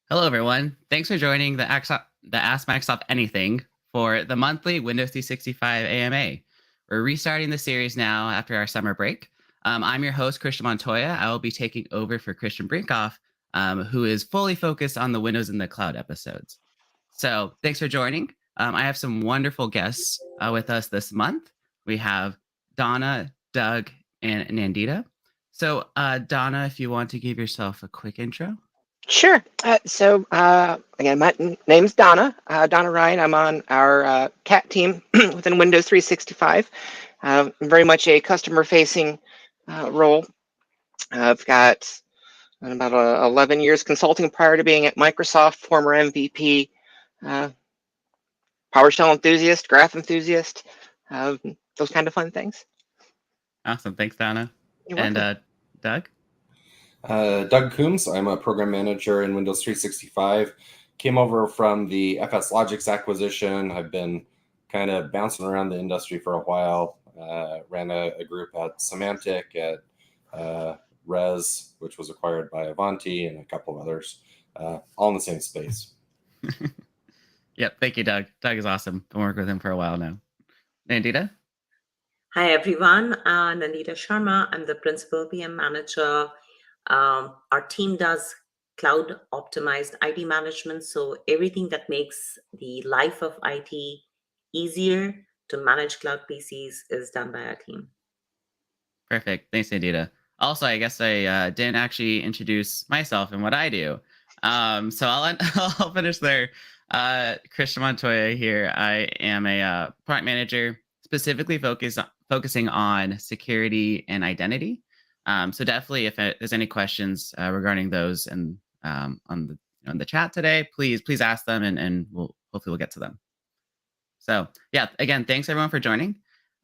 Hello, everyone. Thanks for joining the Ask Microsoft Anything for the monthly Windows 365 AMA. We're restarting the series now after our summer break. I'm your host, Christian Montoya. I will be taking over for Christian Brinkoff, who is fully focused on the Windows in the Cloud episodes. So thanks for joining. I have some wonderful guests with us this month. We have Donna, Doug, and Nandita. So Donna, if you want to give yourself a quick intro. Sure. Again, my name's Donna. Donna Ryan. I'm on our CAT team within Windows 365. Very much a customer-facing role. I've got about 11 years consulting prior to being at Microsoft, former MVP, PowerShell enthusiast, graph enthusiast, those kind of fun things. Awesome. Thanks, Donna. You're welcome. And Doug? Doug Coombs. I'm a program manager in Windows 365. Came over from the FS Logics acquisition. I've been kind of bouncing around the industry for a while. Ran a group at Symantec, at Res, which was acquired by Avanti, and a couple of others, all in the same space. Yep. Thank you, Doug. Doug is awesome. Been working with him for a while now. Nandita? Hi, everyone. Nandita Sharma. I'm the Principal PM Manager. Our team does cloud optimized IT management. So everything that makes the life of IT easier to manage cloud PCs is done by our team. Perfect. Thanks, Nandita. Also, I guess I didn't actually introduce myself and what I do. So I'll finish there. Christian Montoya here. I am a product manager, specifically focusing on security and identity. So definitely, if there's any questions regarding those and on the chat today, please ask them, and hopefully we'll get to them. So yeah, again, thanks everyone for joining.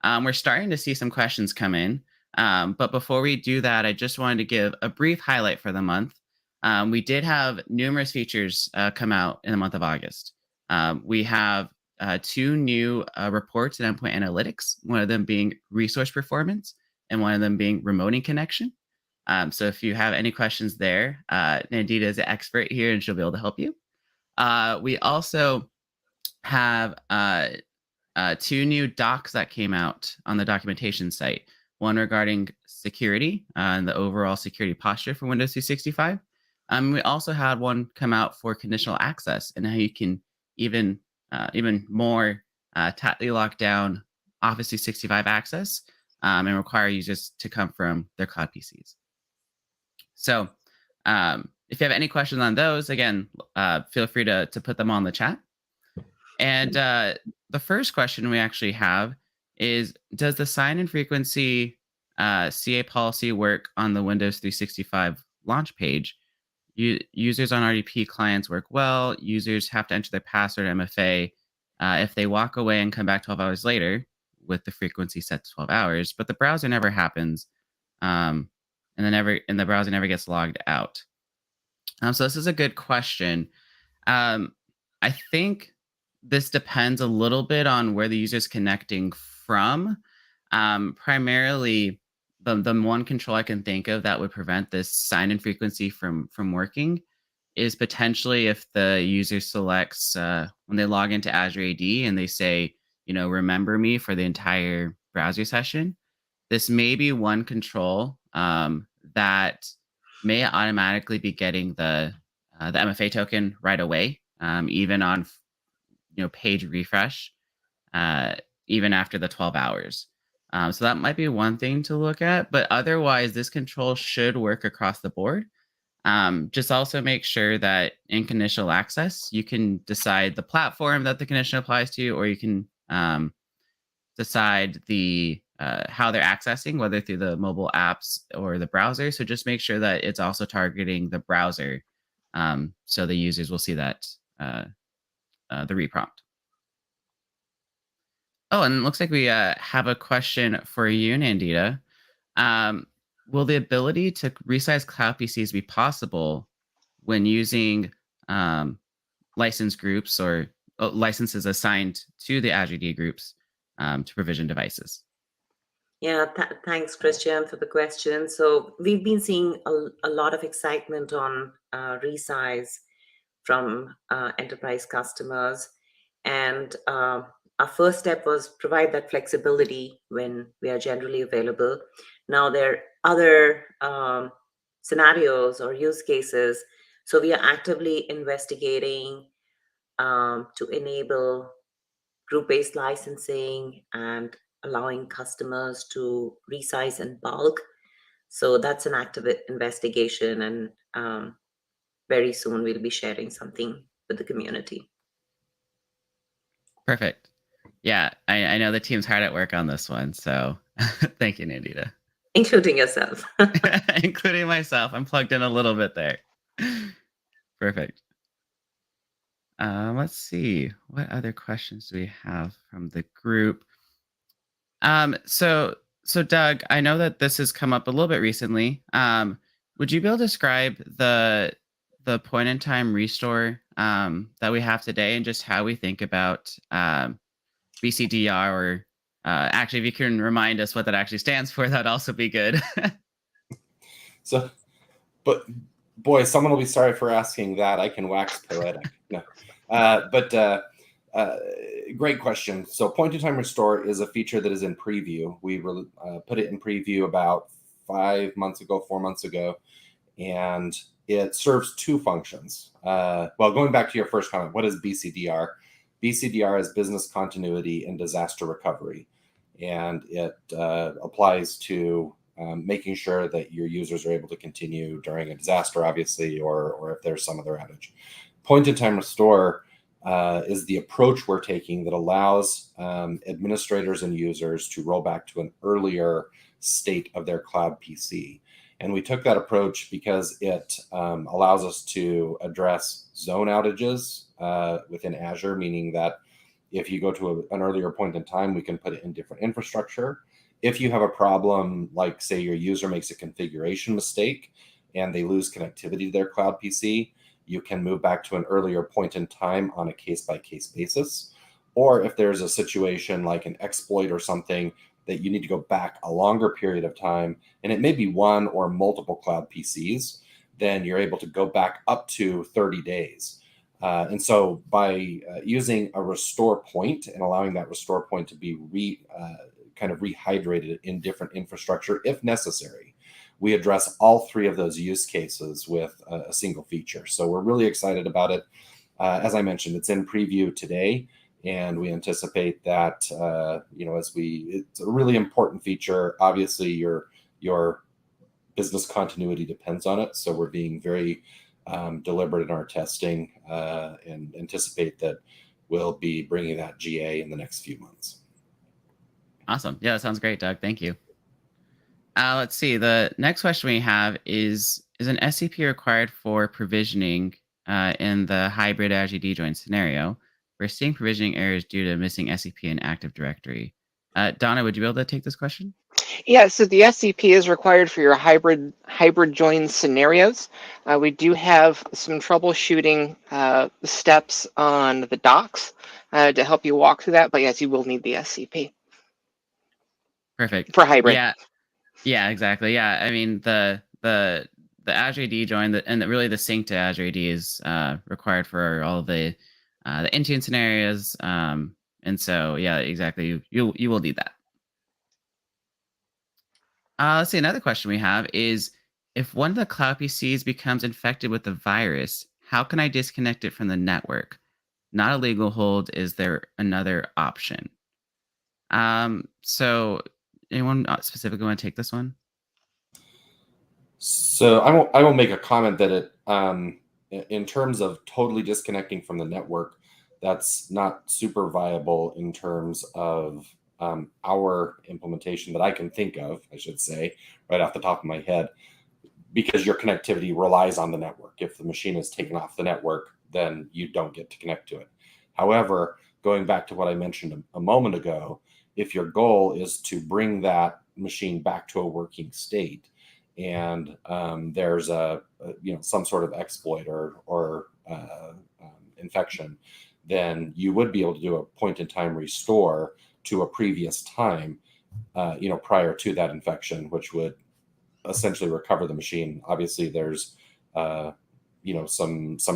We're starting to see some questions come in, but before we do that, I just wanted to give a brief highlight for the month. We did have numerous features come out in the month of August. We have 2 new reports in endpoint analytics, one of them being resource performance and one of them being remoting connection. So if you have any questions there, Nandita is an expert here and she'll be able to help you. We also have 2 new docs that came out on the documentation site, one regarding security and the overall security posture for Windows 365. We also had one come out for conditional access and how you can even more tightly lock down Office 365 access and require users to come from their cloud PCs. So if you have any questions on those, again, feel free to put them on the chat. And the first question we actually have is, does the sign-in frequency CA policy work on the Windows 365 launch page? Users on RDP clients work well. Users have to enter their password MFA. If they walk away and come back 12 hours later with the frequency set to 12 hours, but the browser never happens, and the browser never gets logged out. So this is a good question. I think this depends a little bit on where the user is connecting from. Primarily, the one control I can think of that would prevent this sign-in frequency from working is potentially if the user selects when they log into Azure AD and they say, remember me for the entire browser session. This may be one control that may automatically be getting the MFA token right away, even on page refresh, even after the 12 hours. So that might be one thing to look at, but otherwise this control should work across the board. Just also make sure that in conditional access, you can decide the platform that the condition applies to, or you can decide how they're accessing, whether through the mobile apps or the browser. So just make sure that it's also targeting the browser, so the users will see that the reprompt. Oh, and it looks like we have a question for you, Nandita. Will the ability to resize cloud PCs be possible when using license groups or licenses assigned to the Azure AD groups to provision devices? Yeah, thanks, Christian, for the question. So we've been seeing a lot of excitement on resize from enterprise customers. And our first step was provide that flexibility when we are generally available. Now there are other scenarios or use cases. So we are actively investigating to enable group-based licensing and allowing customers to resize in bulk. So that's an active investigation, and very soon we'll be sharing something with the community. Perfect. Yeah, I know the team's hard at work on this one, so thank you, Nandita. Including yourself. Including myself. I'm plugged in a little bit there. Perfect. Let's see. What other questions do we have from the group? So Doug, I know that this has come up a little bit recently. Would you be able to describe the point in time restore that we have today and just how we think about BCDR, or actually, if you can remind us what that actually stands for, that'd also be good. So, but boy, someone will be sorry for asking that. I can wax poetic. No, great question. So point-in-time restore is a feature that is in preview. We put it in preview about 4 months ago, and it serves two functions. Well, going back to your first comment, what is BCDR? BCDR is business continuity and disaster recovery, and it applies to making sure that your users are able to continue during a disaster, obviously, or if there's some other outage. Point-in-time restore is the approach we're taking that allows administrators and users to roll back to an earlier state of their cloud PC. And we took that approach because it allows us to address zone outages within Azure, meaning that if you go to an earlier point in time, we can put it in different infrastructure. If you have a problem, like say your user makes a configuration mistake and they lose connectivity to their cloud PC, you can move back to an earlier point in time on a case-by-case basis. Or if there's a situation like an exploit or something that you need to go back a longer period of time, and it may be one or multiple cloud PCs, then you're able to go back up to 30 days. And so by using a restore point and allowing that restore point to be kind of rehydrated in different infrastructure if necessary, we address all three of those use cases with a single feature. So we're really excited about it. As I mentioned, it's in preview today, and we anticipate that it's a really important feature. Obviously, your business continuity depends on it, so we're being very deliberate in our testing and anticipate that we'll be bringing that GA in the next few months. Awesome. Yeah, that sounds great, Doug. Thank you. Let's see. The next question we have is an SCP required for provisioning in the hybrid Azure AD join scenario? We're seeing provisioning errors due to missing SCP in Active Directory. Donna, would you be able to take this question? Yeah, so the SCP is required for your hybrid join scenarios. We do have some troubleshooting steps on the docs to help you walk through that, but yes, you will need the SCP. Perfect. For hybrid. Yeah, exactly. Yeah, I mean the Azure AD join and really the sync to Azure AD is required for all the Intune scenarios, and so yeah, exactly. You will need that. Let's see. Another question we have is, if one of the cloud PCs becomes infected with the virus, how can I disconnect it from the network? Not a legal hold. Is there another option? So anyone specifically want to take this one? So I won't make a comment that it, in terms of totally disconnecting from the network, that's not super viable in terms of our implementation that I can think of, I should say, right off the top of my head, because your connectivity relies on the network. If the machine is taken off the network, then you don't get to connect to it. However, going back to what I mentioned a moment ago, if your goal is to bring that machine back to a working state, and there's some sort of exploit or infection, then you would be able to do a point-in-time restore to a previous time, prior to that infection, which would essentially recover the machine. Obviously, there's some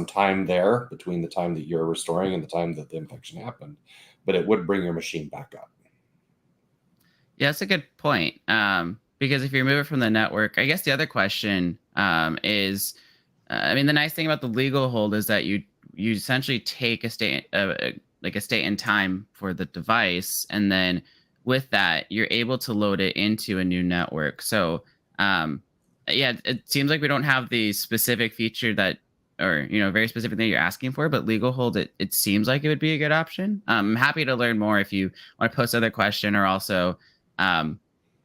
time there between the time that you're restoring and the time that the infection happened, but it would bring your machine back up. Yeah, that's a good point. Because if you remove it from the network, I guess the other question is, the nice thing about the legal hold is that you essentially take a state, like a state and time for the device, and then with that, you're able to load it into a new network. So, yeah, it seems like we don't have the specific feature that, or very specific thing you're asking for, but legal hold, it seems like it would be a good option. I'm happy to learn more if you want to post another question, or also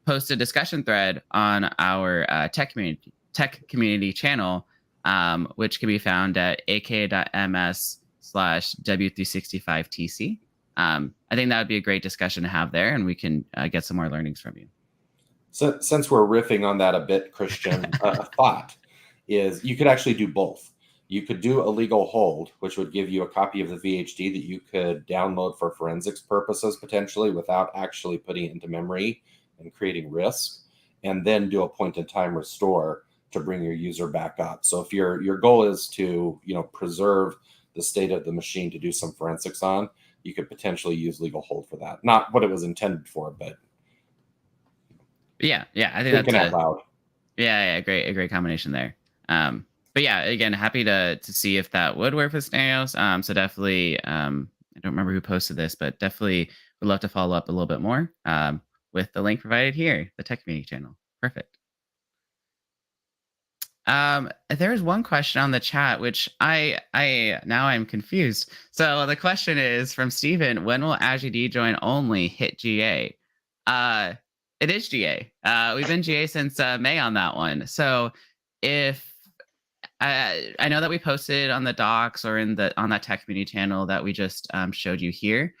post a discussion thread on our tech community channel, which can be found at aka.ms/w365tc. I think that would be a great discussion to have there, and we can get some more learnings from you. So, since we're riffing on that a bit, Christian, a thought is you could actually do both. You could do a legal hold, which would give you a copy of the VHD that you could download for forensics purposes, potentially, without actually putting it into memory and creating risk, and then do a point-in-time restore to bring your user back up. So if your goal is to preserve the state of the machine to do some forensics on, you could potentially use legal hold for that. Not what it was intended for, but yeah, I think thinking out loud. Yeah, a great combination there. But yeah, again, happy to see if that would work for scenarios. So definitely, I don't remember who posted this, but definitely would love to follow up a little bit more with the link provided here, the tech community channel. Perfect. There is one question on the chat, which I now I'm confused. So the question is from Steven: when will Azure AD join only hit GA? It is GA. We've been GA since May on that one. So if I know that we posted on the docs or on that tech community channel that we just showed you here.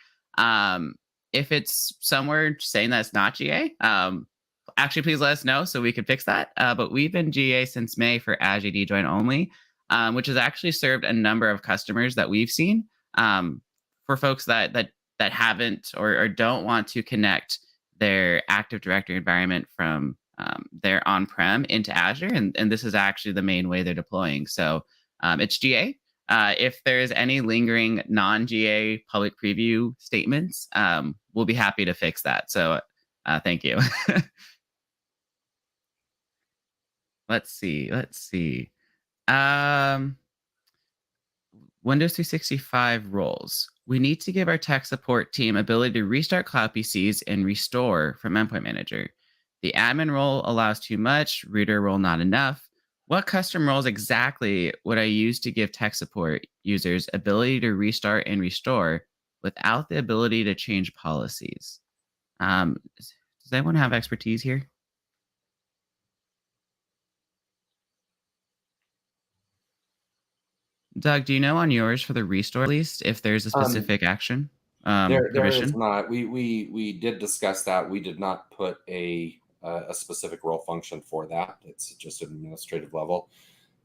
If it's somewhere saying that it's not GA, actually please let us know so we can fix that. But we've been GA since May for Azure AD join only, which has actually served a number of customers that we've seen. For folks that haven't or don't want to connect their Active Directory environment from their on-prem into Azure, and this is actually the main way they're deploying. So it's GA. If there's any lingering non-GA public preview statements, we'll be happy to fix that. So thank you. Let's see. Windows 365 roles. We need to give our tech support team ability to restart cloud PCs and restore from Endpoint Manager. The admin role allows too much, reader role not enough. What custom roles exactly would I use to give tech support users ability to restart and restore without the ability to change policies? Does anyone have expertise here? Doug, do you know on yours for the restore at least if there's a specific action? There permission? is not. We did discuss that. We did not put a specific role function for that. It's just an administrative level.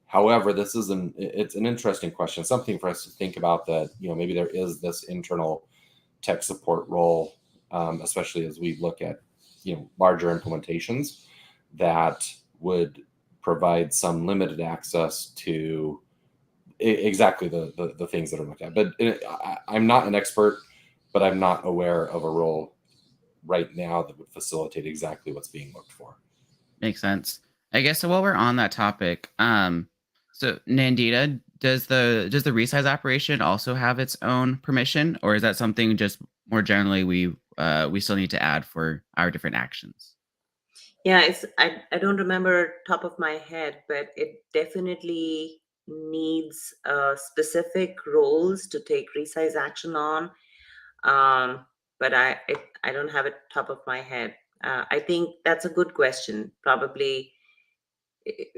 However, it's an interesting question, something for us to think about, that maybe there is this internal tech support role, especially as we look at larger implementations that would provide some limited access to exactly the things that are looked at. But I'm not an expert, but I'm not aware of a role right now that would facilitate exactly what's being looked for. Makes sense. I guess so. While we're on that topic, so Nandita, does the resize operation also have its own permission, or is that something just more generally we still need to add for our different actions? Yeah, I don't remember top of my head, but it definitely needs specific roles to take resize action on. But I don't have it top of my head. I think that's a good question. Probably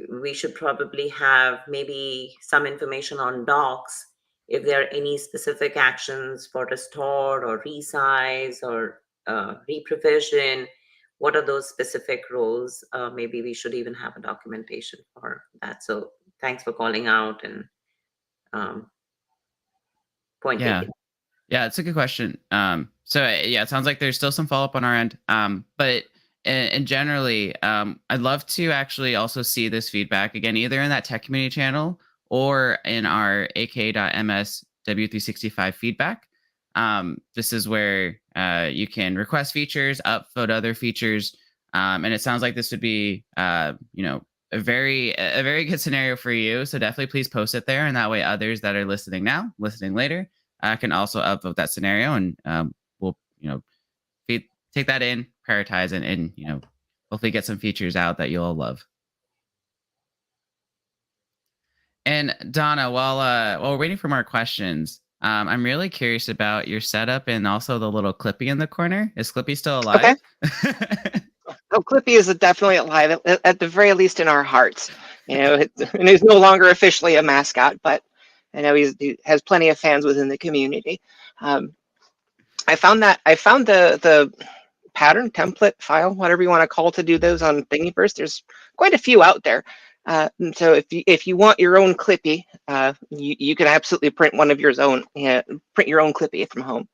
we should probably have maybe some information on docs if there are any specific actions for restore or resize or reprovision. What are those specific roles? Maybe we should even have a documentation for that. So thanks for calling out. And Point Yeah. taken. Yeah, it's a good question. Yeah, it sounds like there's still some follow up on our end. But and generally, I'd love to actually also see this feedback again, either in that tech community channel or in our ak.ms W365 feedback. This is where you can request features, upvote other features, and it sounds like this would be, a very good scenario for you. So definitely please post it there, and that way others that are listening now, listening later, can also upvote that scenario, and we'll take that in, prioritize, and hopefully get some features out that you'll all love. And Donna, while we're waiting for more questions, I'm really curious about your setup and also the little Clippy in the corner. Is Clippy still alive? Okay. Oh, Clippy is definitely alive, at the very least in our hearts. And he's no longer officially a mascot, but I know he has plenty of fans within the community. I found the pattern template file, whatever you want to call to do those on Thingiverse. There's quite a few out there. So if you want your own Clippy, you can absolutely print one of your own. Print your own Clippy from home.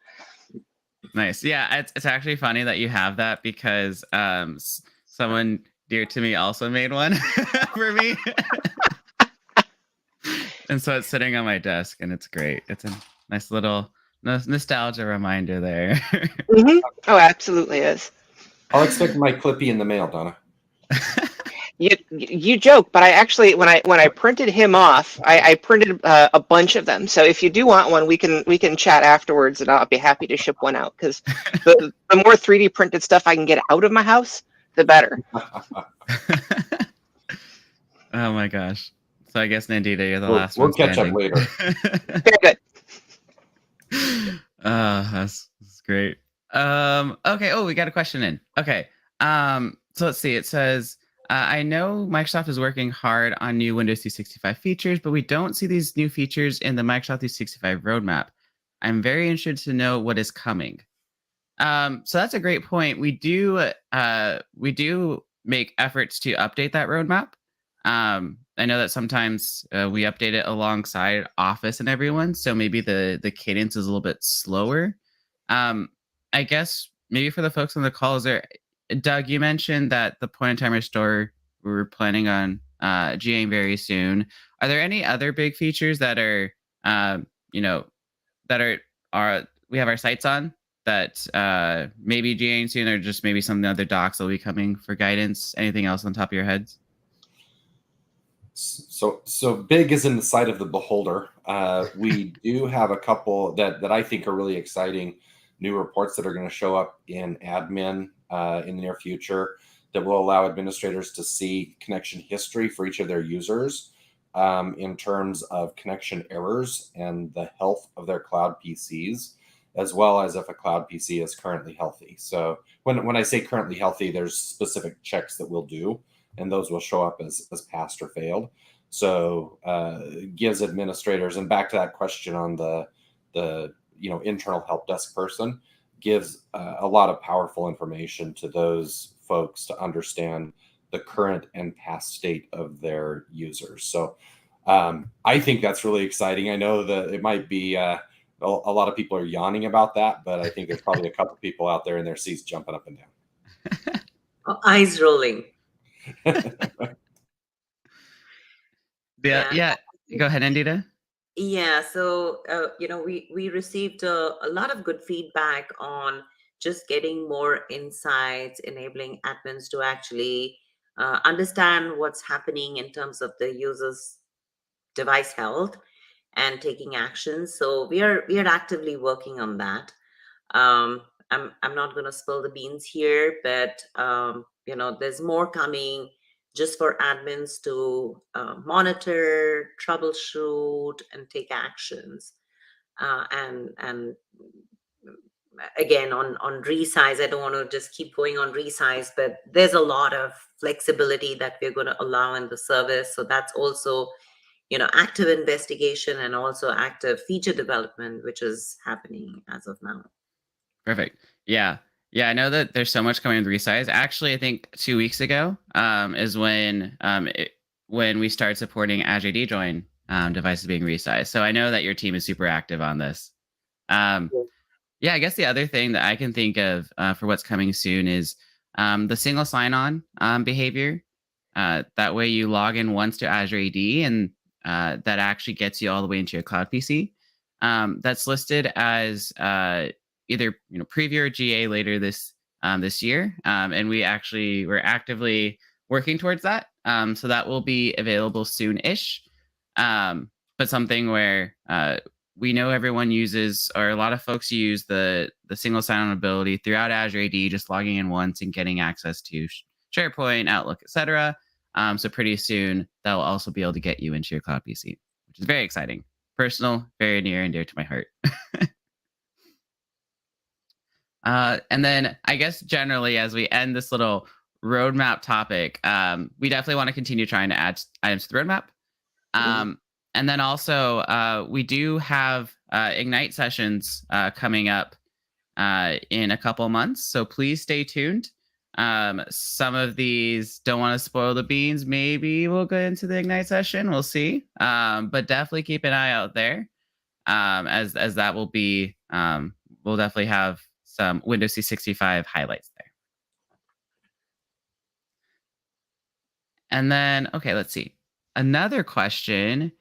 Nice. Yeah, it's actually funny that you have that, because someone dear to me also made one for me. And so it's sitting on my desk, and it's great. It's a nice little nostalgia reminder there. Mm-hmm. Oh, absolutely is. I'll expect my Clippy in the mail, Donna. You joke, but I actually, when I printed him off, I printed a bunch of them. So if you do want one, we can chat afterwards, and I'll be happy to ship one out, because the more 3D printed stuff I can get out of my house, the better. Oh my gosh. So I guess, Nandita, you're the last We'll one catch up standing. later. Very good. That's great. Okay. Oh, we got a question in. Okay. So let's see. It says, I know Microsoft is working hard on new Windows 365 features, but we don't see these new features in the Microsoft 365 roadmap. I'm very interested to know what is coming. So that's a great point. We do make efforts to update that roadmap. I know that sometimes we update it alongside Office and everyone, so maybe the cadence is a little bit slower. I guess maybe for the folks on the call, Doug, you mentioned that the point-in-time restore we're planning on GAing very soon. Are there any other big features that are that are we have our sights on that maybe GAing soon, or just maybe some other docs that will be coming for guidance? Anything else on top of your heads? So big is in the sight of the beholder. We do have a couple that I think are really exciting new reports that are going to show up in admin in the near future, that will allow administrators to see connection history for each of their users in terms of connection errors and the health of their cloud PCs, as well as if a cloud PC is currently healthy. So when I say currently healthy, there's specific checks that we'll do, and those will show up as passed or failed. So gives administrators, and back to that question on the internal help desk person, gives a lot of powerful information to those folks to understand the current and past state of their users. So I think that's really exciting. I know that it might be a lot of people are yawning about that, but I think there's probably a couple people out there in their seats jumping up and down. Eyes rolling. Yeah. Go ahead, Nandita. Yeah, so we received a lot of good feedback on just getting more insights, enabling admins to actually understand what's happening in terms of the user's device health and taking action. So we are actively working on that. I'm not going to spill the beans here, but there's more coming, just for admins to monitor, troubleshoot, and take actions. And again, on resize, I don't want to just keep going on resize, but there's a lot of flexibility that we're going to allow in the service. So that's also active investigation and also active feature development, which is happening as of now. Perfect. Yeah. I know that there's so much coming with resize. Actually, I think 2 weeks ago is when when we start supporting Azure AD join devices being resized. So I know that your team is super active on this. Yeah, I guess the other thing that I can think of for what's coming soon is the single sign-on behavior. That way, you log in once to Azure AD, and that actually gets you all the way into your cloud PC. That's listed as either preview or GA later this year, and we're actively working towards that. So that will be available soon-ish. But something where we know everyone uses, or a lot of folks use the single sign-on ability throughout Azure AD, just logging in once and getting access to SharePoint, Outlook, etc. So pretty soon that will also be able to get you into your cloud PC, which is very exciting, personal, very near and dear to my heart. And then I guess generally, as we end this little roadmap topic, we definitely want to continue trying to add items to the roadmap. And then also, we do have Ignite sessions coming up in a couple months. So please stay tuned. Some of these, don't want to spoil the beans. Maybe we'll go into the Ignite session. We'll see. But definitely keep an eye out there, as that will be. We'll definitely have some Windows 365 highlights there. And then, okay, let's see. Another question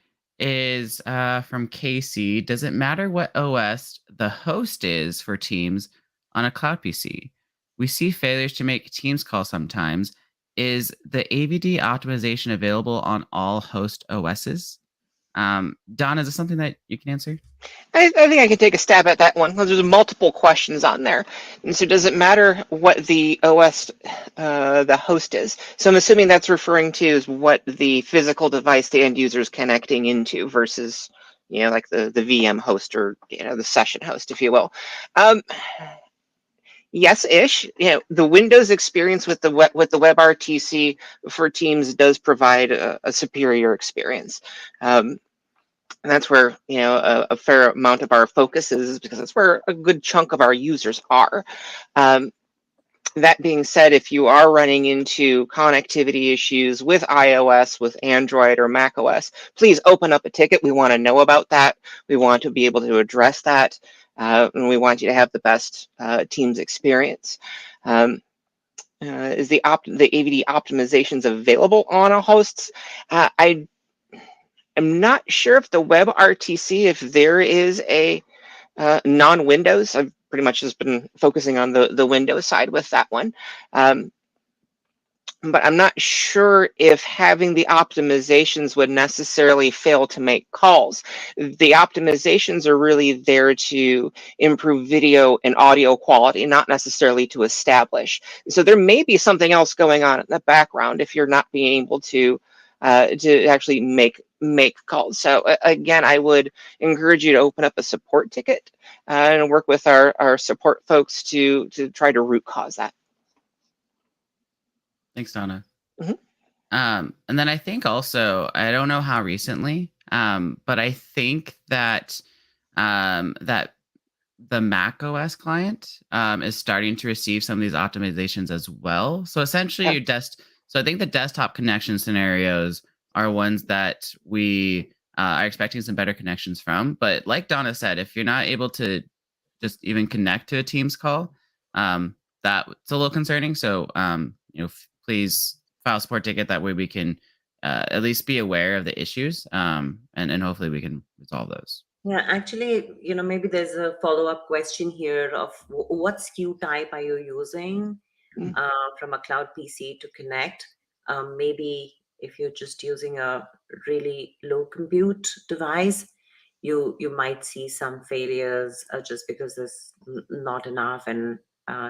is from Casey. Does it matter what OS the host is for Teams on a cloud PC? We see failures to make Teams calls sometimes. Is the AVD optimization available on all host OSs? Don, is this something that you can answer? I think I can take a stab at that one. There's multiple questions on there. And so does it matter what the OS the host is? So I'm assuming that's referring to is what the physical device the end user is connecting into versus, like the VM host or, the session host, if you will. Yes-ish. The Windows experience with the WebRTC for Teams does provide a superior experience. And that's where, a fair amount of our focus is, because that's where a good chunk of our users are. That being said, if you are running into connectivity issues with iOS, with Android or macOS, please open up a ticket. We want to know about that. We want to be able to address that. And we want you to have the best Teams experience. Is the AVD optimizations available on a hosts? I'm not sure if the WebRTC, if there is a non-Windows. I've pretty much just been focusing on the Windows side with that one. But I'm not sure if having the optimizations would necessarily fail to make calls. The optimizations are really there to improve video and audio quality, not necessarily to establish. So there may be something else going on in the background if you're not being able to actually make calls. So again, I would encourage you to open up a support ticket and work with our support folks to try to root cause that. Thanks, Donna. And then I think also, I don't know how recently, but I think that that the Mac OS client is starting to receive some of these optimizations as well. So essentially, so I think the desktop connection scenarios are ones that we are expecting some better connections from. But like Donna said, if you're not able to just even connect to a Teams call, that's a little concerning. So please file a support ticket. That way we can at least be aware of the issues, and hopefully we can resolve those. Yeah, actually, maybe there's a follow-up question here of what SKU type are you using from a cloud PC to connect? Maybe if you're just using a really low compute device, you might see some failures just because there's not enough, and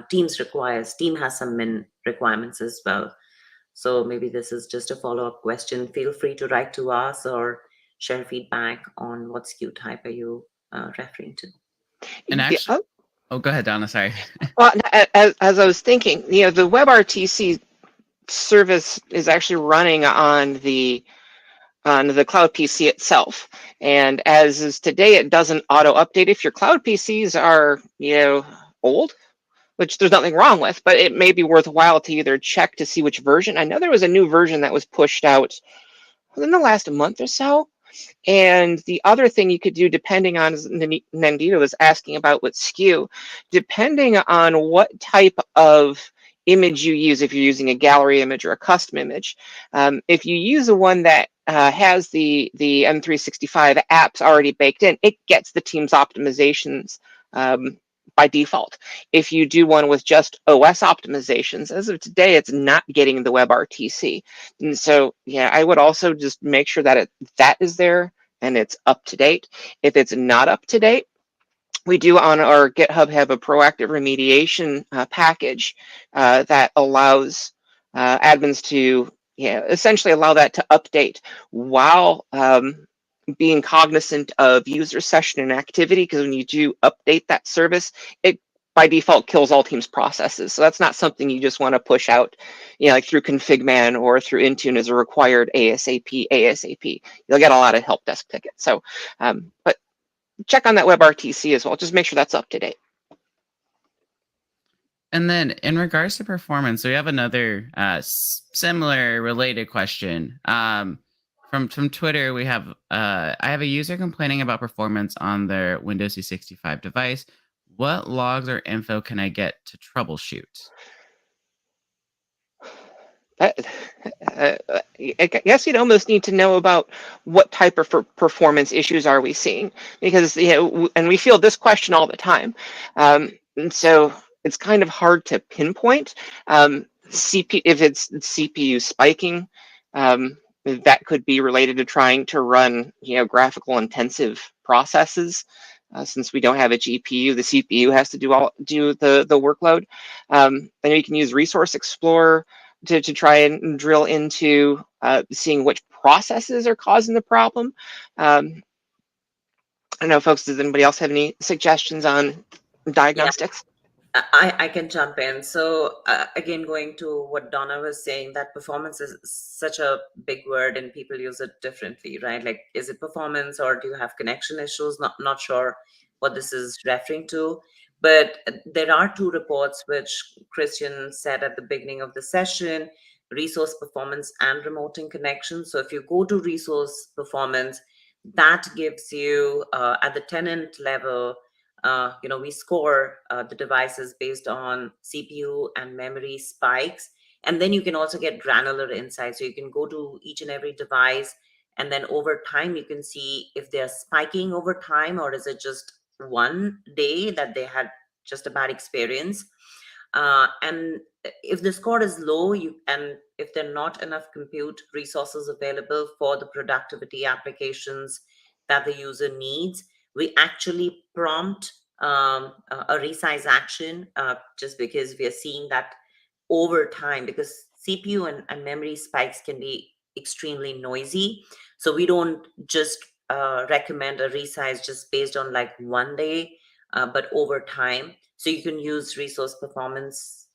Team has some min requirements as well. So maybe this is just a follow-up question. Feel free to write to us or share feedback on what SKU type are you referring to. And actually, go ahead, Donna. Sorry. Well, as I was thinking, the WebRTC service is actually running on the cloud PC itself, and as is today, it doesn't auto update if your cloud PCs are old, which there's nothing wrong with, but it may be worthwhile to either check to see which version. I know there was a new version that was pushed out within the last month or so. And the other thing you could do, depending on, as Nandita was asking about with SKU, depending on what type of image you use, if you're using a gallery image or a custom image, if you use the one that has the M365 apps already baked in, it gets the Teams optimizations by default. If you do one with just OS optimizations, as of today, it's not getting the WebRTC. And so, yeah, I would also just make sure that that is there and it's up to date. If it's not up to date, we do on our GitHub have a proactive remediation package that allows admins to essentially allow that to update while being cognizant of user session and activity, because when you do update that service, it by default kills all Teams processes. So that's not something you just want to push out, like through ConfigMan or through Intune as a required ASAP. You'll get a lot of help desk tickets. So, but check on that WebRTC as well. Just make sure that's up to date. And then in regards to performance, so we have another similar related question. From Twitter, we have I have a user complaining about performance on their Windows 365 device. What logs or info can I get to troubleshoot? I guess you'd almost need to know about what type of performance issues are we seeing, because and we field this question all the time, and so it's kind of hard to pinpoint. If it's CPU spiking, that could be related to trying to run graphical intensive processes. Since we don't have a GPU, the CPU has to do the workload. I know you can use Resource Explorer to try and drill into seeing which processes are causing the problem. I don't know, folks, does anybody else have any suggestions on diagnostics? Yeah, I can jump in. So again, going to what Donna was saying, that performance is such a big word and people use it differently, right? Like, is it performance or do you have connection issues? Not sure what this is referring to. But there are two reports which Christian said at the beginning of the session: resource performance and remoting connection. So if you go to resource performance, that gives you at the tenant level, we score the devices based on CPU and memory spikes. And then you can also get granular insights. So you can go to each and every device, and then over time, you can see if they're spiking over time, or is it just one day that they had just a bad experience. And if the score is low, and if there are not enough compute resources available for the productivity applications that the user needs, we actually prompt a resize action, just because we are seeing that over time, because CPU and memory spikes can be extremely noisy. So we don't just recommend a resize just based on like one day, but over time. So you can use resource performance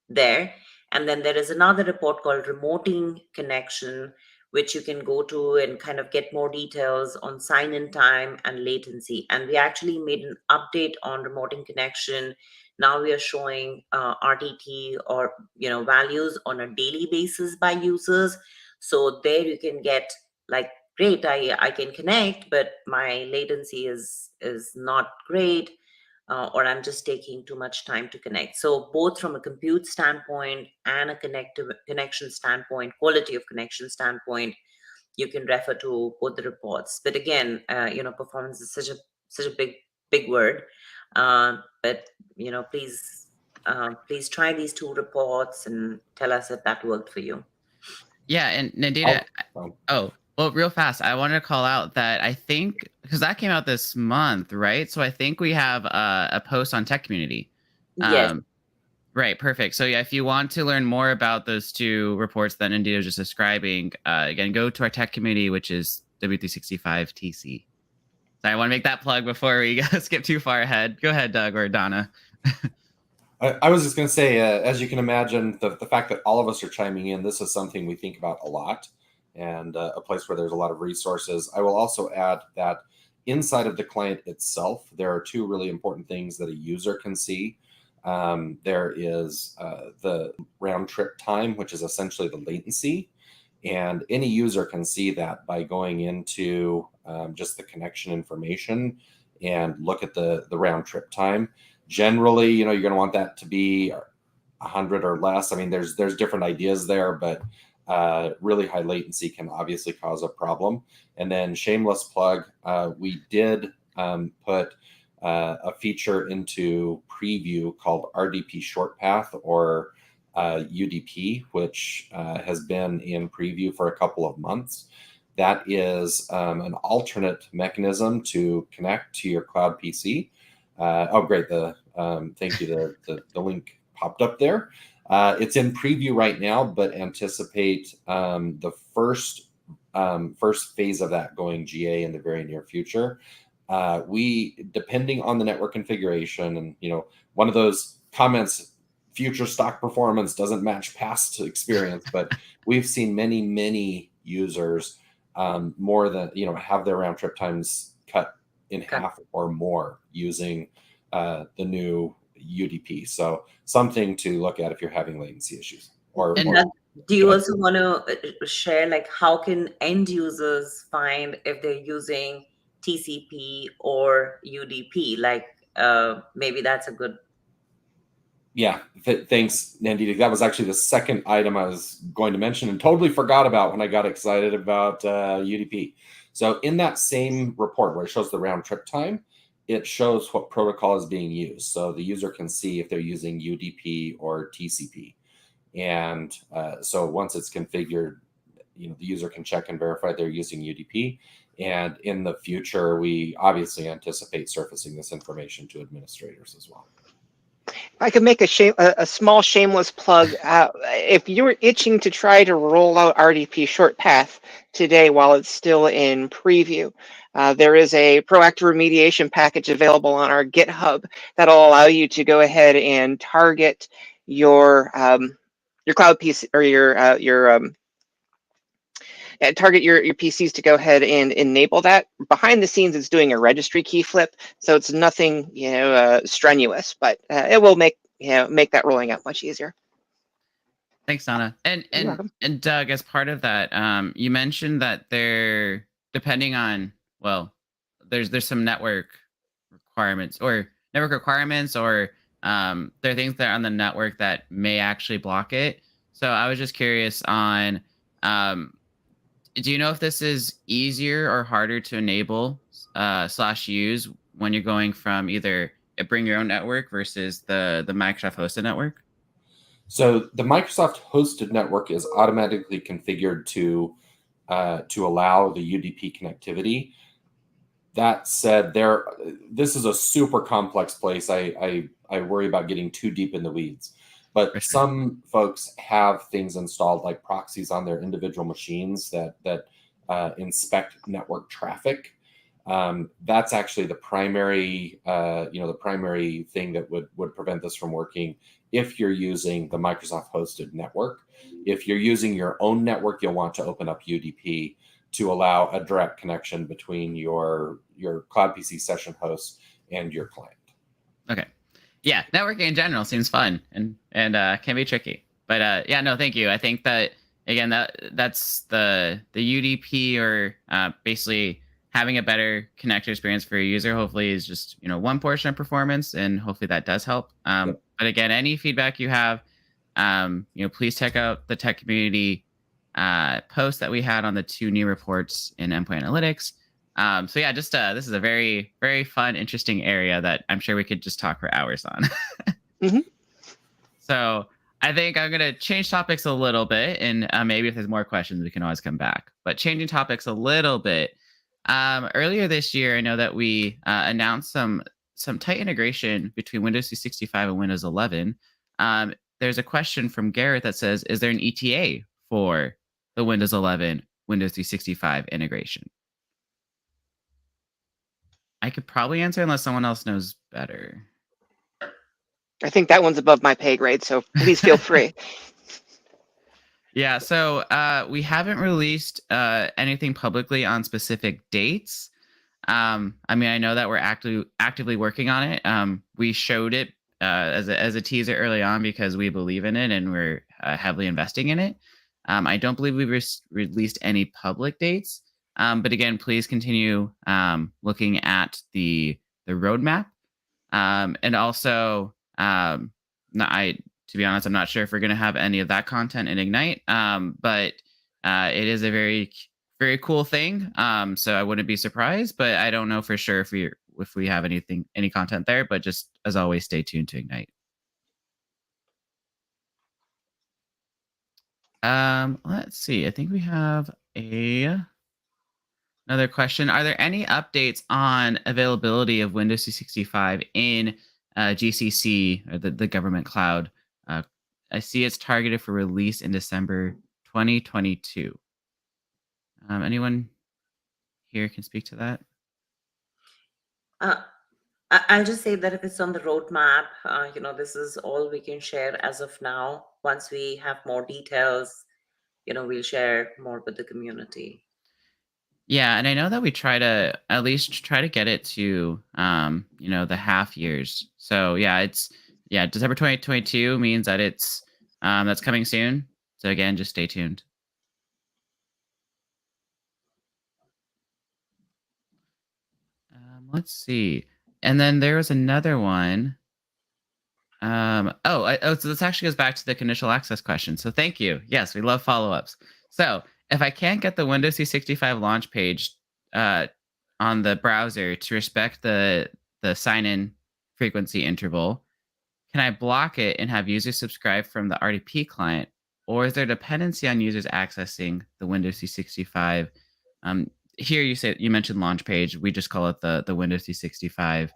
there. And then there is another report called remoting connection, which you can go to and kind of get more details on sign-in time and latency. And we actually made an update on remoting connection. Now we are showing RTT or values on a daily basis by users. So there you can get like, great, I can connect, but my latency is not great. Or I'm just taking too much time to connect. So both from a compute standpoint and a connection standpoint, quality of connection standpoint, you can refer to both the reports. But again, performance is such a big word. But please try these two reports and tell us if that worked for you. Yeah, and Nandita, well, real fast, I wanted to call out that I think, because that came out this month, right? So I think we have a post on Tech Community. Yes. Right, perfect. So yeah, if you want to learn more about those two reports that Nandita was just describing, again, go to our Tech Community, which is W365TC. So I want to make that plug before we skip too far ahead. Go ahead, Doug or Donna. I was just going to say, as you can imagine, the fact that all of us are chiming in, this is something we think about a lot, and a place where there's a lot of resources. I will also add that inside of the client itself, there are two really important things that a user can see. There is the round trip time, which is essentially the latency. And any user can see that by going into just the connection information and look at the round trip time. Generally, you're going to want that to be 100 or less. I mean, there's different ideas there, but really high latency can obviously cause a problem. And then shameless plug, we did put a feature into preview called RDP Shortpath, or UDP, which has been in preview for a couple of months. That is an alternate mechanism to connect to your cloud PC. Oh, great. Thank you. The link popped up there. It's in preview right now, but anticipate the first phase of that going GA in the very near future. We, depending on the network configuration, and one of those comments, future stock performance doesn't match past experience, but we've seen many users more than have their round trip times cut in half or more using the new UDP. So something to look at if you're having latency issues. Do you also want to share, like, how can end users find if they're using TCP or UDP? Like, maybe that's a good. Yeah, thanks, Nandita. That was actually the second item I was going to mention and totally forgot about when I got excited about UDP. So in that same report where it shows the round trip time, it shows what protocol is being used. So the user can see if they're using UDP or TCP. And so once it's configured, the user can check and verify they're using UDP. And in the future, we obviously anticipate surfacing this information to administrators as well. I could make a small shameless plug. If you're itching to try to roll out RDP Shortpath today while it's still in preview, there is a proactive remediation package available on our GitHub that'll allow you to go ahead and target your cloud PC or target your PCs to go ahead and enable that. Behind the scenes, it's doing a registry key flip, so it's nothing strenuous, but it will make that rolling out much easier. Thanks, Donna. And Doug, as part of that, you mentioned that they're depending on, there's some network requirements, or there are things that are on the network that may actually block it. So I was just curious on, do you know if this is easier or harder to enable / use when you're going from either a bring your own network versus the Microsoft hosted network? So the Microsoft hosted network is automatically configured to allow the UDP connectivity. That said, this is a super complex place. I worry about getting too deep in the weeds. But some folks have things installed like proxies on their individual machines that inspect network traffic. That's actually the primary thing that would prevent this from working if you're using the Microsoft hosted network. If you're using your own network, you'll want to open up UDP to allow a direct connection between your Cloud PC session host and your client. Okay. Yeah, networking in general seems fun and can be tricky. But no, thank you. I think that, again, that's the UDP, or basically having a better connector experience for a user, hopefully is just one portion of performance, and hopefully that does help. But again, any feedback you have, please check out the tech community post that we had on the 2 new reports in endpoint analytics. So yeah, just this is a very, very fun, interesting area that I'm sure we could just talk for hours on. Mm-hmm. So I think I'm going to change topics a little bit, and maybe if there's more questions, we can always come back. But changing topics a little bit, earlier this year, I know that we announced some tight integration between Windows 365 and Windows 11. There's a question from Garrett that says, is there an ETA for the Windows 11, Windows 365 integration? I could probably answer unless someone else knows better. I think that one's above my pay grade, so please feel free. Yeah, so we haven't released anything publicly on specific dates. I mean, I know that we're actively working on it. We showed it as a teaser early on because we believe in it and we're heavily investing in it. I don't believe we've released any public dates, but again, please continue looking at the roadmap. And also, to be honest, I'm not sure if we're going to have any of that content in Ignite, but it is a very, very cool thing. So I wouldn't be surprised, but I don't know for sure if we have any content there. But just as always, stay tuned to Ignite. Let's see. I think we have another question. Are there any updates on availability of Windows 365 in GCC, or the government cloud? I see it's targeted for release in December 2022. Anyone here can speak to that? I'll just say that if it's on the roadmap, this is all we can share as of now. Once we have more details, we'll share more with the community. Yeah, and I know that we try to at least try to get it to the half years. So yeah, December 2022 means that it's that's coming soon. So again, just stay tuned. Let's see. And then there was another one. So this actually goes back to the conditional access question. So thank you. Yes, we love follow-ups. So if I can't get the Windows 365 launch page on the browser to respect the sign-in frequency interval, can I block it and have users subscribe from the RDP client? Or is there dependency on users accessing the Windows 365? Here you mentioned launch page. We just call it the Windows 365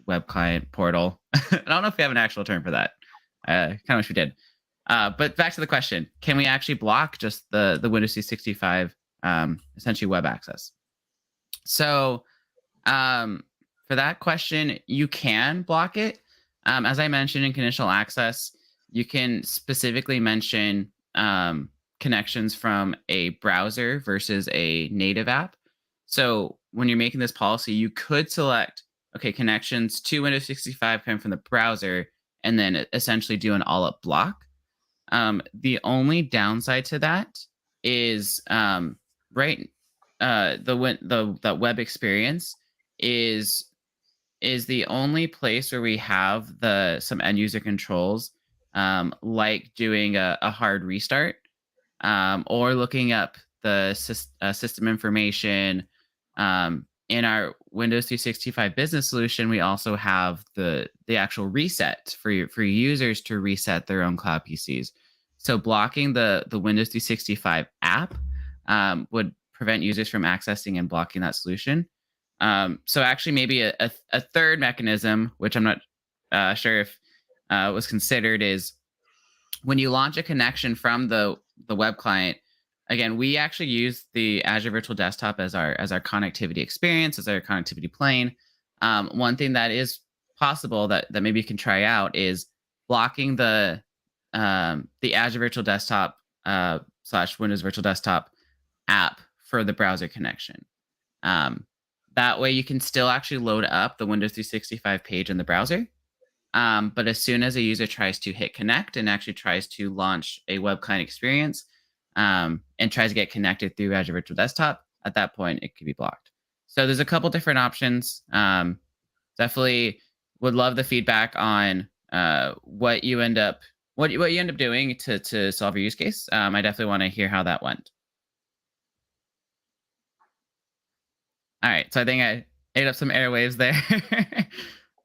web client portal. I don't know if we have an actual term for that. Kind of wish we did. But back to the question: can we actually block just the Windows 365 essentially web access? So for that question, you can block it. As I mentioned in conditional access, you can specifically mention connections from a browser versus a native app. So when you're making this policy, you could select, okay, connections to Windows 365 come from the browser, and then essentially do an all-up block. The only downside to that is that web experience is the only place where we have some end user controls, like doing a hard restart, or looking up the system information. In our Windows 365 business solution, we also have the actual reset for users to reset their own cloud PCs. So blocking the Windows 365 app would prevent users from accessing and blocking that solution. So actually maybe a third mechanism, which I'm not sure if was considered, is when you launch a connection from the web client. Again, we actually use the Azure Virtual Desktop as our connectivity experience, as our connectivity plane. One thing that is possible that maybe you can try out is blocking the Azure Virtual Desktop / Windows Virtual Desktop app for the browser connection. That way you can still actually load up the Windows 365 page in the browser. But as soon as a user tries to hit connect and actually tries to launch a web client experience, and tries to get connected through Azure Virtual Desktop, at that point it could be blocked. So there's a couple different options. Definitely would love the feedback on what you end up doing to solve your use case. I definitely want to hear how that went. All right, so I think I ate up some airwaves there.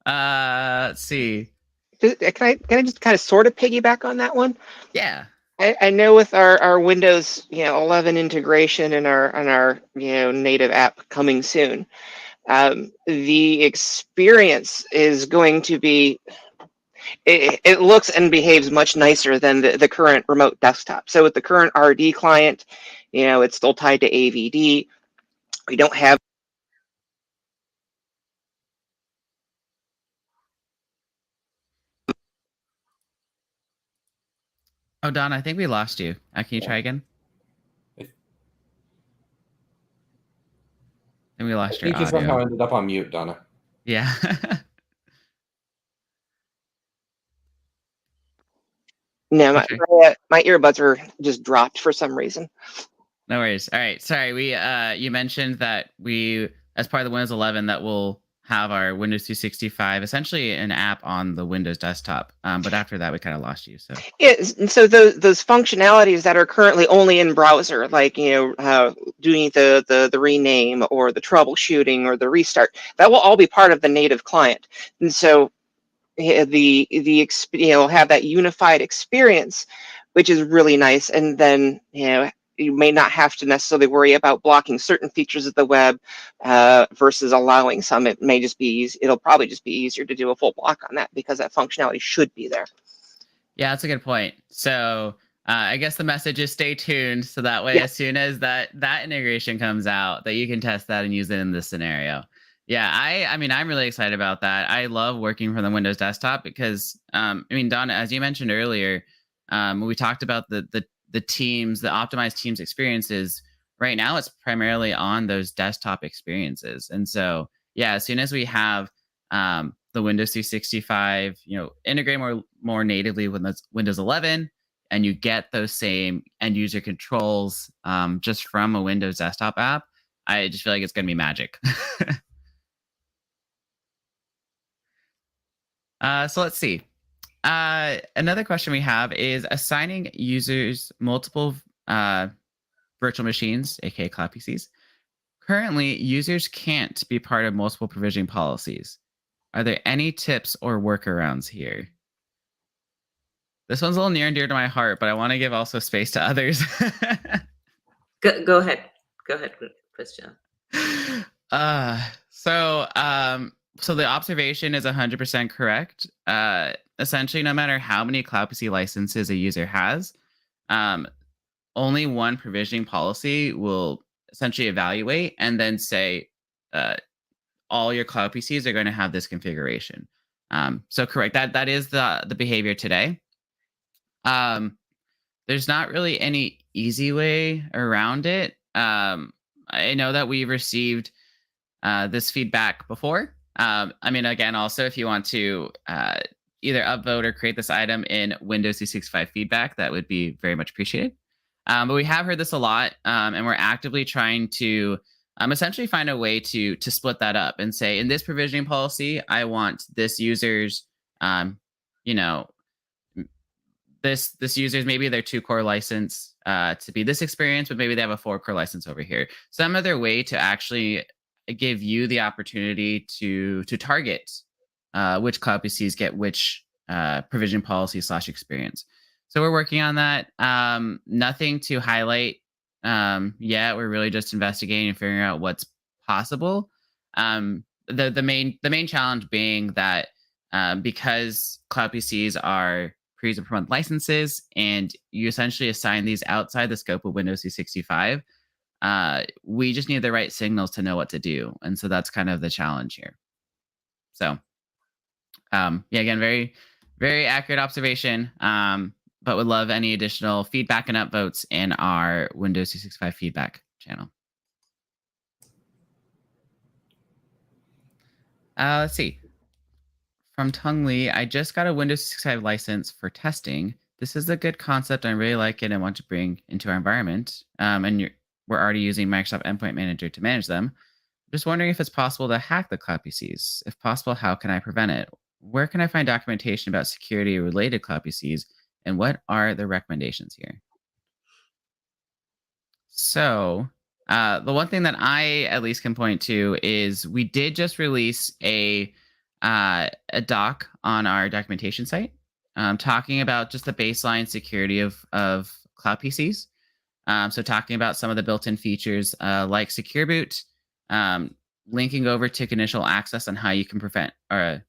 Let's see. Can I just kind of sort of piggyback on that one? Yeah. I know with our Windows 11 integration and our native app coming soon, the experience is going to be, it looks and behaves much nicer than the current remote desktop. So with the current RD client, it's still tied to AVD. We don't have Oh, Don, I think we lost you. Can you try again? I think we lost your I think you audio. somehow ended up on mute, Donna. Yeah. No, Okay. my earbuds are just dropped for some reason. No worries. All right. Sorry. We you mentioned that we, as part of the Windows 11, that will have our Windows 365, essentially an app on the Windows desktop. But after that, we kind of lost you. So Yeah, and so those functionalities that are currently only in browser, like doing the rename or the troubleshooting or the restart, that will all be part of the native client. And so have that unified experience, which is really nice. And then you may not have to necessarily worry about blocking certain features of the web versus allowing some. It may just be easy. It'll probably just be easier to do a full block on that because that functionality should be there. yeah, that's a good point. So I guess the message is stay tuned, so that way, Yeah. as soon as that integration comes out, that you can test that and use it in this scenario. Yeah, I mean, I'm really excited about that. I love working from the Windows desktop because, I mean, Donna, as you mentioned earlier, when we talked about the teams, the optimized teams experiences. Right now, it's primarily on those desktop experiences, and so yeah, as soon as we have the Windows 365, integrate more natively with Windows 11, and you get those same end user controls just from a Windows desktop app. I just feel like it's going to be magic. So let's see. Another question we have is assigning users multiple virtual machines, aka cloud PCs. Currently, users can't be part of multiple provisioning policies. Are there any tips or workarounds here? This one's a little near and dear to my heart, but I want to give also space to others. Go ahead. Go ahead, Christian. So the observation is 100% correct. Essentially, no matter how many Cloud PC licenses a user has, only one provisioning policy will essentially evaluate and then say all your Cloud PCs are going to have this configuration. So correct. That is the behavior today. There's not really any easy way around it. I know that we've received this feedback before. I mean, again, also, if you want to either upvote or create this item in Windows 365 feedback, that would be very much appreciated. But we have heard this a lot, and we're actively trying to essentially find a way to split that up and say, in this provisioning policy, I want this user's, this user's maybe their 2-core license to be this experience, but maybe they have a 4-core license over here. Some other way to actually give you the opportunity to target which cloud PCs get which provision policy / experience. So we're working on that. Nothing to highlight yet. We're really just investigating and figuring out what's possible. The main challenge being that because cloud PCs are per month licenses, and you essentially assign these outside the scope of Windows 365. We just need the right signals to know what to do, and so that's kind of the challenge here. So, yeah, again, very, very accurate observation. But would love any additional feedback and upvotes in our Windows 365 feedback channel. Let's see. From Tung Lee, I just got a Windows 365 license for testing. This is a good concept. I really like it and want to bring into our environment. And we're already using Microsoft Endpoint Manager to manage them. Just wondering if it's possible to hack the cloud PCs. If possible, how can I prevent it? Where can I find documentation about security related cloud PCs? And what are the recommendations here? So the one thing that I at least can point to is we did just release a doc on our documentation site talking about just the baseline security of cloud PCs. So talking about some of the built-in features like Secure Boot, linking over to conditional access and how you can prevent or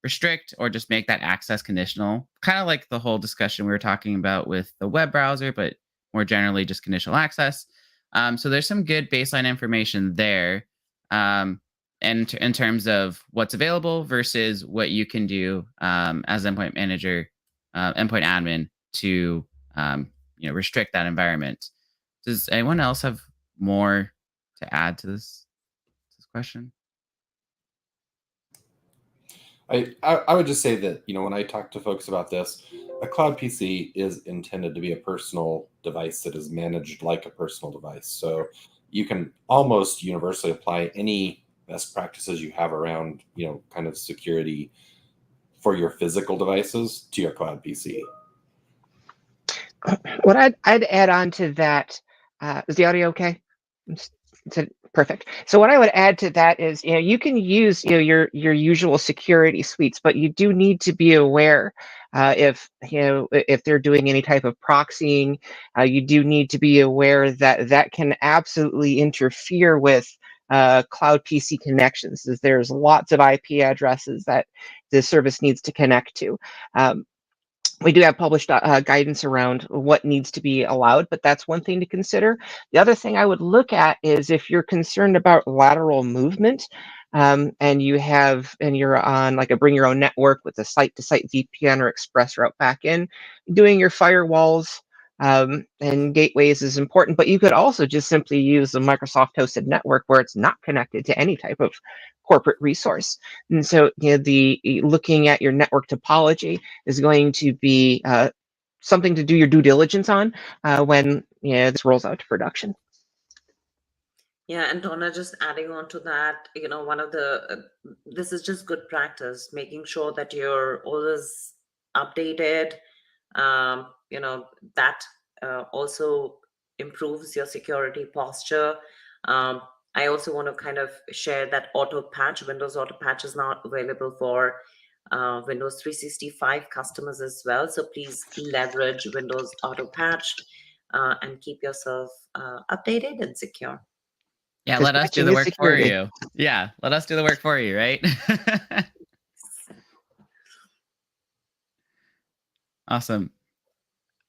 restrict or just make that access conditional, kind of like the whole discussion we were talking about with the web browser, but more generally just conditional access. So there's some good baseline information there. And in terms of what's available versus what you can do as endpoint manager, endpoint admin to restrict that environment. Does anyone else have more to add to this question? I would just say that, when I talk to folks about this, a cloud PC is intended to be a personal device that is managed like a personal device. So you can almost universally apply any best practices you have around, kind of security for your physical devices to your cloud PC. What I'd add on to that, is the audio okay? Perfect. So what I would add to that is, you can use, your usual security suites, but you do need to be aware, if they're doing any type of proxying, you do need to be aware that that can absolutely interfere with cloud PC connections, as there's lots of IP addresses that the service needs to connect to. We do have published guidance around what needs to be allowed, but that's one thing to consider. The other thing I would look at is if you're concerned about lateral movement, and you're on like a bring your own network with a site-to-site VPN or express route back in, doing your firewalls and gateways is important, but you could also just simply use a Microsoft hosted network where it's not connected to any type of corporate resource. And so, the looking at your network topology is going to be something to do your due diligence on when this rolls out to production. Yeah, and Donna, just adding on to that, one of the this is just good practice, making sure that you're always updated. That also improves your security posture. I also want to kind of share that auto patch. Windows auto patch is now available for Windows 365 customers as well. So please leverage Windows auto patch and keep yourself updated and secure. Yeah, let us do Patching the is work for security. you. Yeah, let us do the work for you, right? Awesome.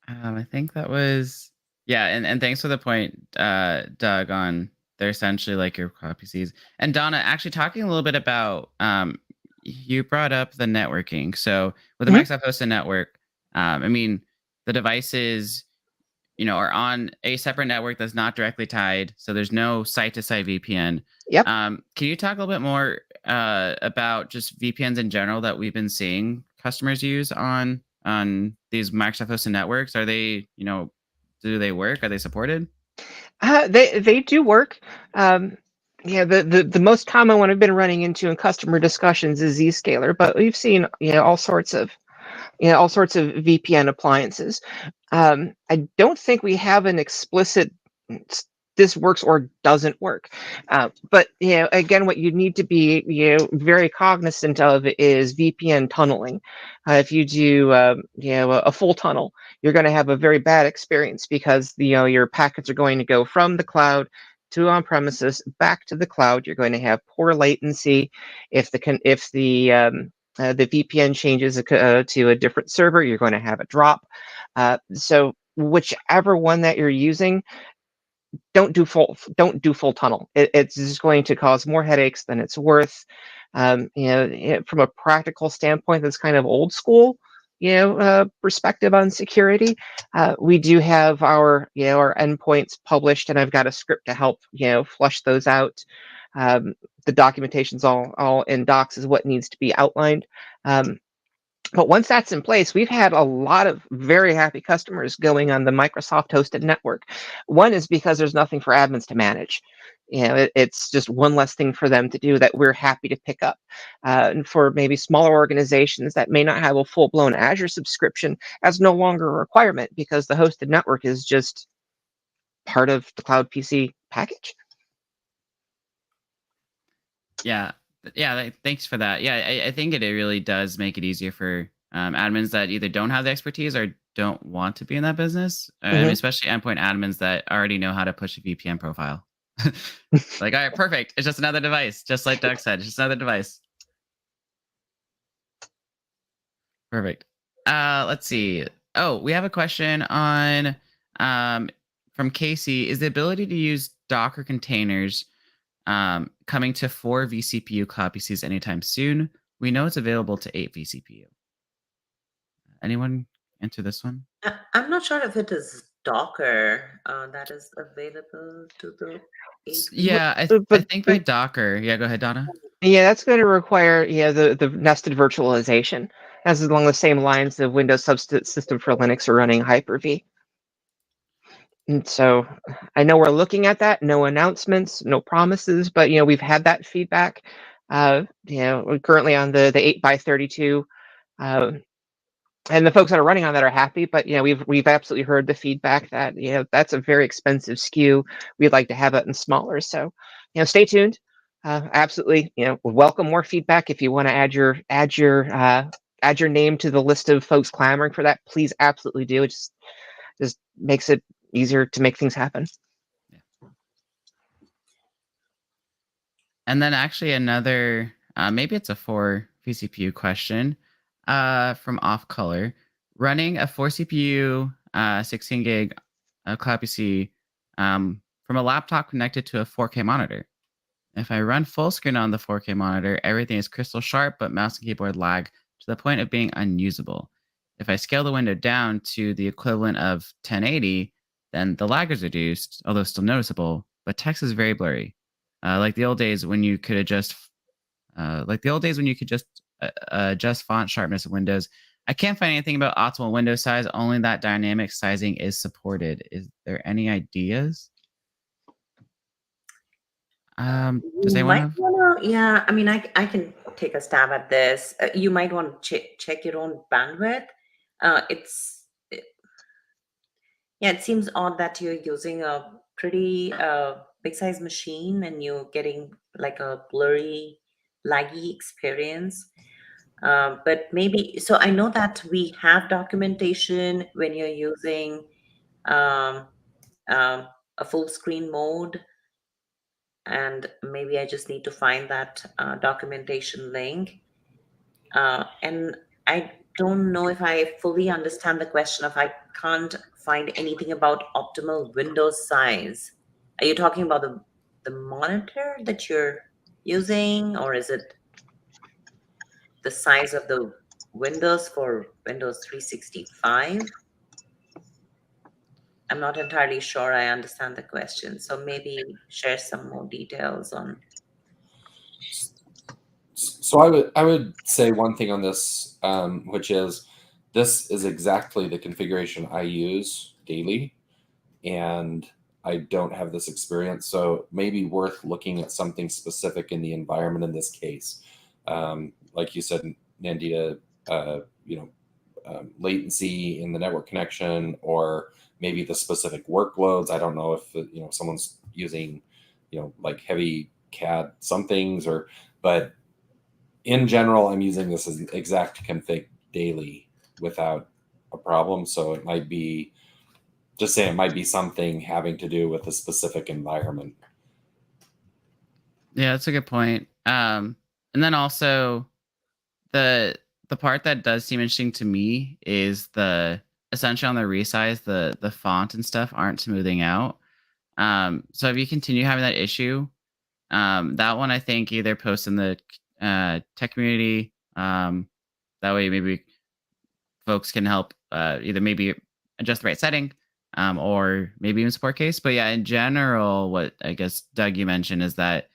I think that was, yeah, and thanks for the point, Doug, on they're essentially like your cloud PCs. And Donna, actually talking a little bit about, you brought up the networking. So with the Mhm. Microsoft hosted network, I mean, the devices, are on a separate network that's not directly tied. So there's no site-to-site VPN. Yep. Can you talk a little bit more about just VPNs in general that we've been seeing customers use on these Microsoft hosted networks? Are they, do they work? Are they supported? They do work. The most common one I've been running into in customer discussions is Zscaler, but we've seen all sorts of VPN appliances. I don't think we have an explicit this works or doesn't work. But again, what you need to be very cognizant of is VPN tunneling. If you do a full tunnel, you're going to have a very bad experience because your packets are going to go from the cloud to on premises back to the cloud. You're going to have poor latency. If the VPN changes to a different server, you're going to have a drop. So whichever one that you're using, don't do full tunnel. It's just going to cause more headaches than it's worth. From a practical standpoint, that's kind of old school perspective on security. We do have our endpoints published, and I've got a script to help flush those out. The documentation's all in docs is what needs to be outlined. But once that's in place, we've had a lot of very happy customers going on the Microsoft hosted network. One is because there's nothing for admins to manage. It's just one less thing for them to do that we're happy to pick up. And for maybe smaller organizations that may not have a full-blown Azure subscription, that's no longer a requirement because the hosted network is just part of the cloud PC package. Yeah. Yeah. Thanks for that. Yeah. I think it really does make it easier for admins that either don't have the expertise or don't want to be in that business. I mean, especially endpoint admins that already know how to push a VPN profile. Like, all right, perfect. It's just another device. Just like Doug said, it's just another device. Perfect. Let's see. Oh, we have a question on from Casey. Is the ability to use Docker containers coming to 4 vCPU cloud PCs anytime soon? We know it's available to 8 vCPU. Anyone answer this one? I'm not sure if it is Docker that is available to the Yeah, I But think by Docker. Yeah, go ahead, Donna. yeah, that's going to require the nested virtualization, as along the same lines the Windows subsystem for Linux are running Hyper-V. And so I know we're looking at that. No announcements, no promises, but we've had that feedback. We're currently on the 8x32. And the folks that are running on that are happy, but we've absolutely heard the feedback that that's a very expensive SKU. We'd like to have it in smaller. So stay tuned. Absolutely, welcome more feedback. If you want to add your name to the list of folks clamoring for that, please absolutely do. It just makes it easier to make things happen. And then actually another, maybe it's a 4 vCPU question from Off Color. Running a 4 CPU, 16 gig cloud PC from a laptop connected to a 4K monitor. If I run full screen on the 4K monitor, everything is crystal sharp, but mouse and keyboard lag to the point of being unusable. If I scale the window down to the equivalent of 1080, then the lag is reduced, although still noticeable, but text is very blurry. Like the old days when you could adjust adjust font sharpness of Windows. I can't find anything about optimal window size, only that dynamic sizing is supported. Is there any ideas? Does anyone have? Yeah, I mean, I can take a stab at this. You might want to check your own bandwidth. It seems odd that you're using a pretty big size machine and you're getting like a blurry, laggy experience. But maybe, so I know that we have documentation when you're using um, a full screen mode, and maybe I just need to find that documentation link. And I don't know if I fully understand the question if I can't find anything about optimal window size. Are you talking about the monitor that you're using, or is it the size of the windows for Windows 365? I'm not entirely sure I understand the question. So maybe share some more details on. So I would say one thing on this, which is this is exactly the configuration I use daily, and I don't have this experience. So it may be worth looking at something specific in the environment in this case. Like you said, Nandita, latency in the network connection, or maybe the specific workloads. I don't know if someone's using like heavy CAD some things, but in general, I'm using this as an exact config daily without a problem. So it might be something having to do with a specific environment. Yeah, that's a good point. And then also the part that does seem interesting to me is essentially on the resize, the font and stuff aren't smoothing out. So if you continue having that issue, that one I think either post in the tech community. That way maybe folks can help either maybe adjust the right setting, or maybe even support case. But yeah, in general, what I guess Doug you mentioned is that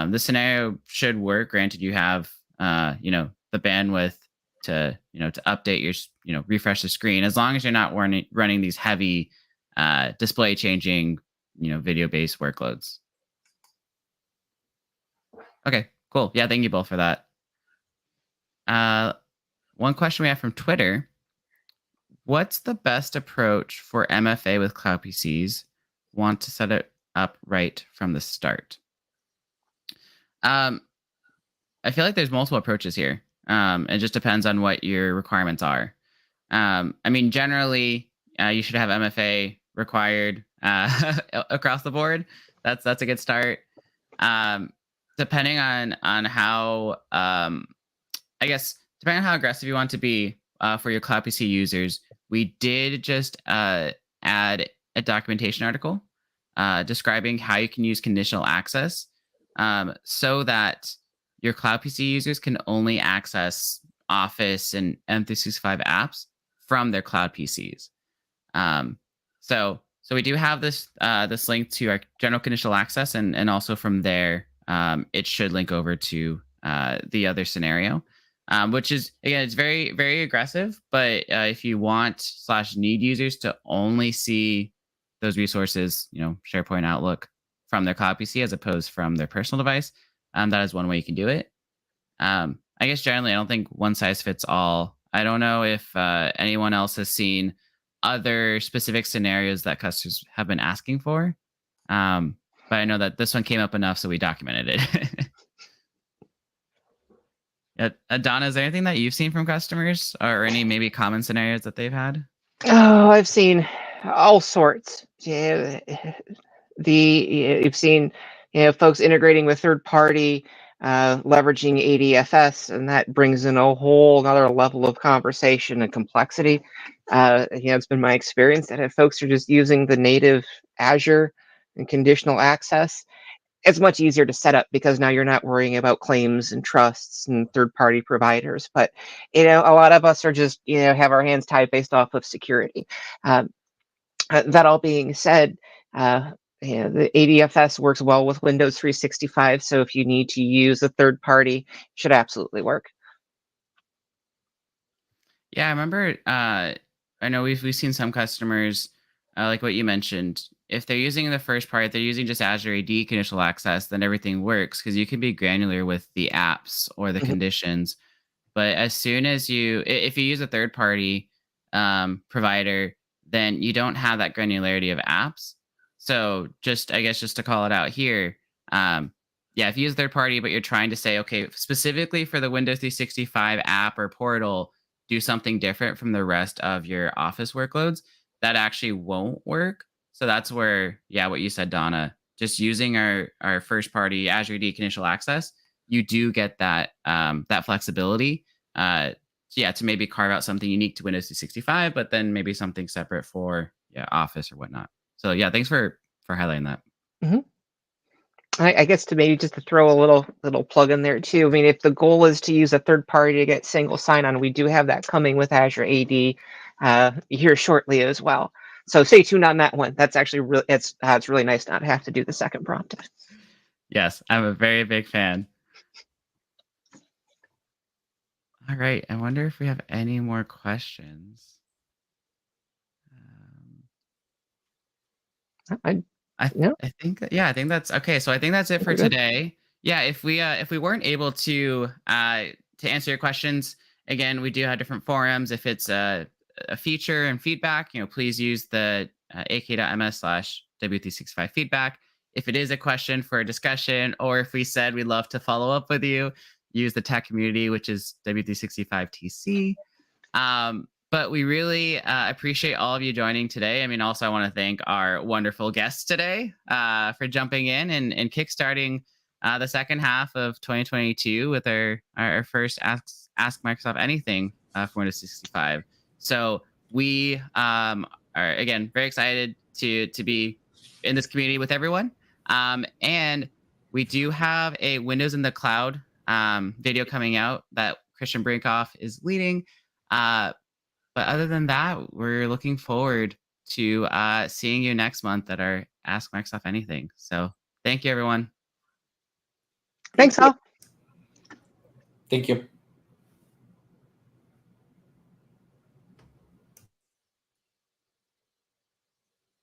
this scenario should work. Granted, you have the bandwidth to to update your refresh the screen, as long as you're not running these heavy display changing video based workloads. Okay, cool. Yeah, thank you both for that. One question we have from Twitter: what's the best approach for MFA with cloud PCs? Want to set it up right from the start? I feel like there's multiple approaches here. It just depends on what your requirements are. I mean, generally, you should have MFA required across the board. That's a good start. Depending on how, I guess, depending on how aggressive you want to be for your cloud PC users, we did just add a documentation article describing how you can use conditional access so that your cloud PC users can only access Office and M365 apps from their cloud PCs. So we do have this this link to our general conditional access, and also from there, it should link over to the other scenario, which is, again, it's very, very aggressive. But if you want / need users to only see those resources, SharePoint, Outlook, from their cloud PC as opposed from their personal device, that is one way you can do it. I guess generally, I don't think one size fits all. I don't know if anyone else has seen other specific scenarios that customers have been asking for. But I know that this one came up enough, so we documented it. Donna, is there anything that you've seen from customers, or any maybe common scenarios that they've had? Oh, I've seen all sorts. Yeah, you've seen folks integrating with third party, leveraging ADFS, and that brings in a whole another level of conversation and complexity. It's been my experience that if folks are just using the native Azure and conditional access, it's much easier to set up because now you're not worrying about claims and trusts and third-party providers. But a lot of us are just have our hands tied based off of security. That all being said, the ADFS works well with Windows 365. So if you need to use a third party, it should absolutely work. Yeah, I remember. I know we've seen some customers, like what you mentioned. If they're using the first part, they're using just Azure AD conditional access, then everything works because you can be granular with the apps or the Mhm. conditions. But as soon as if you use a third party provider, then you don't have that granularity of apps. So I guess just to call it out here, yeah, if you use third party, but you're trying to say, okay, specifically for the Windows 365 app or portal, do something different from the rest of your Office workloads, that actually won't work. So that's where, yeah, what you said, Donna, just using our first party Azure AD conditional access, you do get that that flexibility. Yeah, to maybe carve out something unique to Windows 365, but then maybe something separate for Office or whatnot. So yeah, thanks for highlighting that. Mhm. I guess to maybe just to throw a little plug in there too. I mean, if the goal is to use a third party to get single sign-on, we do have that coming with Azure AD here shortly as well. So stay tuned on that one. That's actually really it's really nice not to have to do the second prompt. Yes, I'm a very big fan. All right, I wonder if we have any more questions. I I Yeah. I think I think that's okay. So I think that's it for We're good. today. Yeah, if we weren't able to answer your questions, again, we do have different forums. If it's a feature and feedback, please use the ak.ms/w365 feedback. If it is a question for a discussion, or if we said we'd love to follow up with you, use the tech community, which is W365TC. But we really appreciate all of you joining today. I mean, also, I want to thank our wonderful guests today for jumping in and kickstarting the second half of 2022 with our first Ask Microsoft Anything for Windows 365. So we are, again, very excited to be in this community with everyone. And we do have a Windows in the Cloud video coming out that Christian Brinkoff is leading. But other than that, we're looking forward to seeing you next month at our Ask Microsoft Anything. So thank you, everyone. Thanks, all. Thank you.